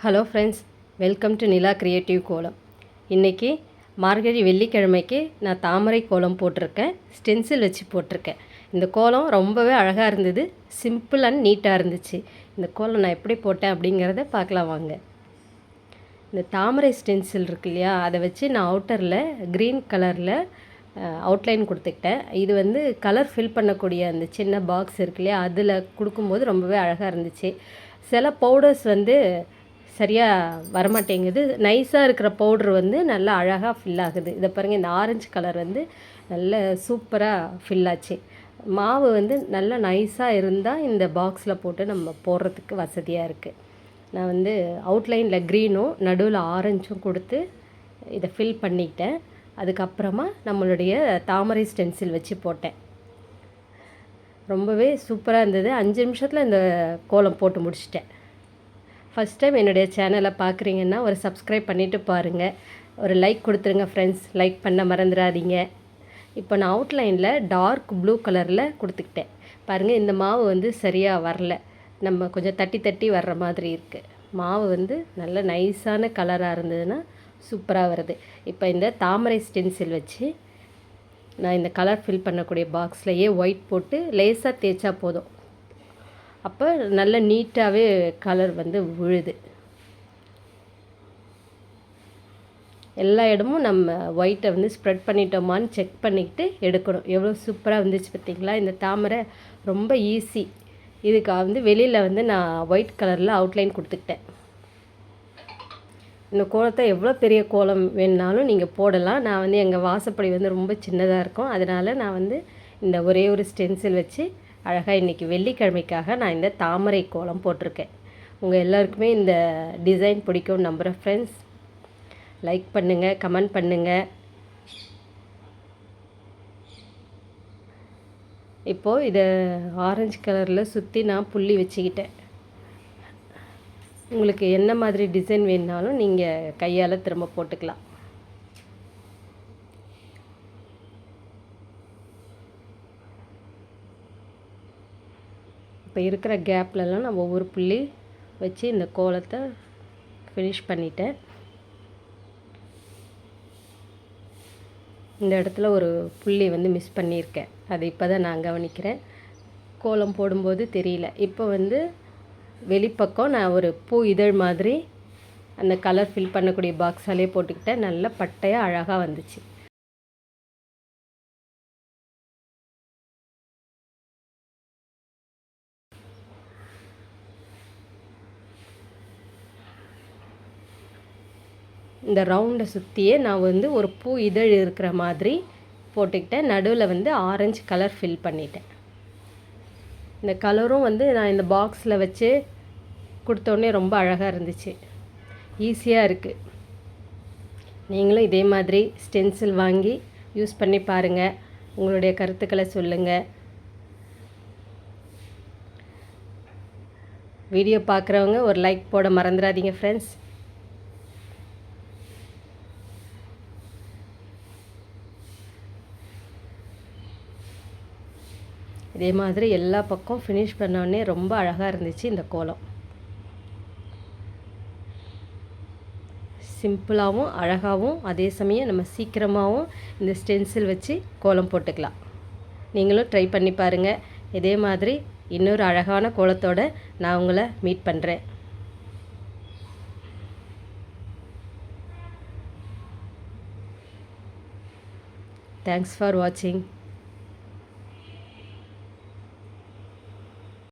Hello friends, welcome to Nila creative கோலம். இன்றைக்கி மார்கழி வெள்ளிக்கிழமைக்கு நான் தாமரை கோலம் போட்டிருக்கேன். ஸ்டென்சில் வச்சு போட்டிருக்கேன். இந்த கோலம் ரொம்பவே அழகாக இருந்தது. சிம்பிள் அண்ட் நீட்டாக இருந்துச்சு. இந்த கோலம் நான் எப்படி போட்டேன் அப்படிங்கிறத பார்க்கலாம் வாங்க. இந்த தாமரை ஸ்டென்சில் இருக்கு இல்லையா, அதை வச்சு நான் அவுட்டரில் க்ரீன் கலரில் அவுட்லைன் கொடுத்துக்கிட்டேன். இது வந்து கலர் ஃபில் பண்ணக்கூடிய அந்த சின்ன பாக்ஸ் இருக்கு இல்லையா, அதில் கொடுக்கும்போது ரொம்பவே அழகாக இருந்துச்சு. சில பவுடர்ஸ் வந்து சரியாக வரமாட்டேங்குது. நைஸாக இருக்கிற பவுட்ரு வந்து நல்லா அழகாக ஃபில் ஆகுது. இதை பாருங்கள், இந்த ஆரஞ்சு கலர் வந்து நல்ல சூப்பராக ஃபில் ஆச்சு. மாவு வந்து நல்லா நைஸாக இருந்தால் இந்த பாக்ஸில் போட்டு நம்ம போடுறதுக்கு வசதியாக இருக்குது. நான் வந்து அவுட்லைனில் க்ரீனும் நடுவில் ஆரஞ்சும் கொடுத்து இதை ஃபில் பண்ணிக்கிட்டேன். அதுக்கப்புறமா நம்மளுடைய தாமரை ஸ்டென்சில் வச்சு போட்டேன். ரொம்பவே சூப்பராக இருந்தது. 5 நிமிஷத்தில் இந்த கோலம் போட்டு முடிச்சிட்டேன். ஃபஸ்ட் டைம் என்னுடைய சேனலை பார்க்குறீங்கன்னா ஒரு சப்ஸ்கிரைப் பண்ணிவிட்டு பாருங்கள். ஒரு லைக் கொடுத்துருங்க ஃப்ரெண்ட்ஸ். லைக் பண்ண மறந்துடாதீங்க. இப்போ நான் அவுட்லைனில் டார்க் ப்ளூ கலரில் கொடுத்துக்கிட்டேன். பாருங்கள், இந்த மாவு வந்து சரியாக வரல. நம்ம கொஞ்சம் தட்டி தட்டி வர்ற மாதிரி இருக்குது. மாவு வந்து நல்ல நைஸான கலராக இருந்ததுன்னா சூப்பராக வருது. இப்போ இந்த தாமரை ஸ்டென்சில் வச்சு நான் இந்த கலர் ஃபில் பண்ணக்கூடிய பாக்ஸ்லையே ஒயிட் போட்டு லேசாக தேய்ச்சா போதும். அப்போ நல்ல நீட்டாகவே கலர் வந்து விழுது. எல்லா இடமும் நம்ம ஒயிட்டை வந்து ஸ்ப்ரெட் பண்ணிட்டோமான்னு செக் பண்ணிக்கிட்டு எடுக்கணும். எவ்வளோ சூப்பராக வந்துச்சு பார்த்திங்களா. இந்த தாமரை ரொம்ப ஈஸி. இதுக்கு வந்து வெளியில் வந்து நான் ஒயிட் கலரில் அவுட்லைன் கொடுத்துக்கிட்டேன். இந்த கோலத்தை எவ்வளோ பெரிய கோலம் வேணுனாலும் நீங்கள் போடலாம். நான் வந்து எங்கள் வாசப்படி வந்து ரொம்ப சின்னதாக இருக்கும். அதனால் நான் வந்து இந்த ஒரே ஒரு ஸ்டென்சில் வச்சு அழகாக இன்றைக்கி வெள்ளிக்கிழமைக்காக நான் இந்த தாமரை கோலம் போட்டிருக்கேன். உங்கள் எல்லாருக்குமே இந்த டிசைன் பிடிக்கும் நம்புகிறேன் ஃப்ரெண்ட்ஸ். லைக் பண்ணுங்கள், கமெண்ட் பண்ணுங்கள். இப்போது இதை ஆரஞ்சு கலரில் சுற்றி நான் புள்ளி வச்சுக்கிட்டேன். உங்களுக்கு என்ன மாதிரி டிசைன் வேணுனாலும் நீங்கள் கையால் திரும்ப போட்டுக்கலாம். இப்போ இருக்கிற கேப்லலாம் நான் ஒவ்வொரு புள்ளி வச்சு இந்த கோலத்தை ஃபினிஷ் பண்ணிட்டேன். இந்த இடத்துல ஒரு புள்ளி வந்து மிஸ் பண்ணியிருக்கேன். அது இப்போ தான் நான் கவனிக்கிறேன். கோலம் போடும்போது தெரியல. இப்போ வந்து வெளிப்பக்கம் நான் ஒரு பூ இதழ் மாதிரி அந்த கலர் ஃபில் பண்ணக்கூடிய பாக்ஸாலே போட்டுக்கிட்டேன். நல்ல பட்டையாக அழகாக வந்துச்சு. இந்த ரவுண்டை சுற்றியே நான் வந்து ஒரு பூ இதழ் இருக்கிற மாதிரி போட்டுக்கிட்டேன். நடுவில் வந்து ஆரஞ்சு கலர் ஃபில் பண்ணிட்டேன். இந்த கலரும் வந்து நான் இந்த பாக்ஸில் வச்சு கொடுத்தோடனே ரொம்ப அழகாக இருந்துச்சு. ஈஸியாக இருக்குது. நீங்களும் இதே மாதிரி ஸ்டென்சில் வாங்கி யூஸ் பண்ணி பாருங்கள். உங்களுடைய கருத்துக்களை சொல்லுங்கள். வீடியோ பார்க்குறவங்க ஒரு லைக் போட மறந்துடாதீங்க ஃப்ரெண்ட்ஸ். இதே மாதிரி எல்லா பக்கம் ஃபினிஷ் பண்ணோடனே ரொம்ப அழகாக இருந்துச்சு இந்த கோலம். சிம்பிளாகவும் அழகாகவும் அதே சமயம் நம்ம சீக்கிரமாகவும் இந்த ஸ்டென்சில் வச்சு கோலம் போட்டுக்கலாம். நீங்களும் ட்ரை பண்ணி பாருங்கள். இதே மாதிரி இன்னொரு அழகான கோலத்தோடு நான் உங்களை மீட் பண்ணுறேன். தேங்க்ஸ் ஃபார் வாட்சிங்.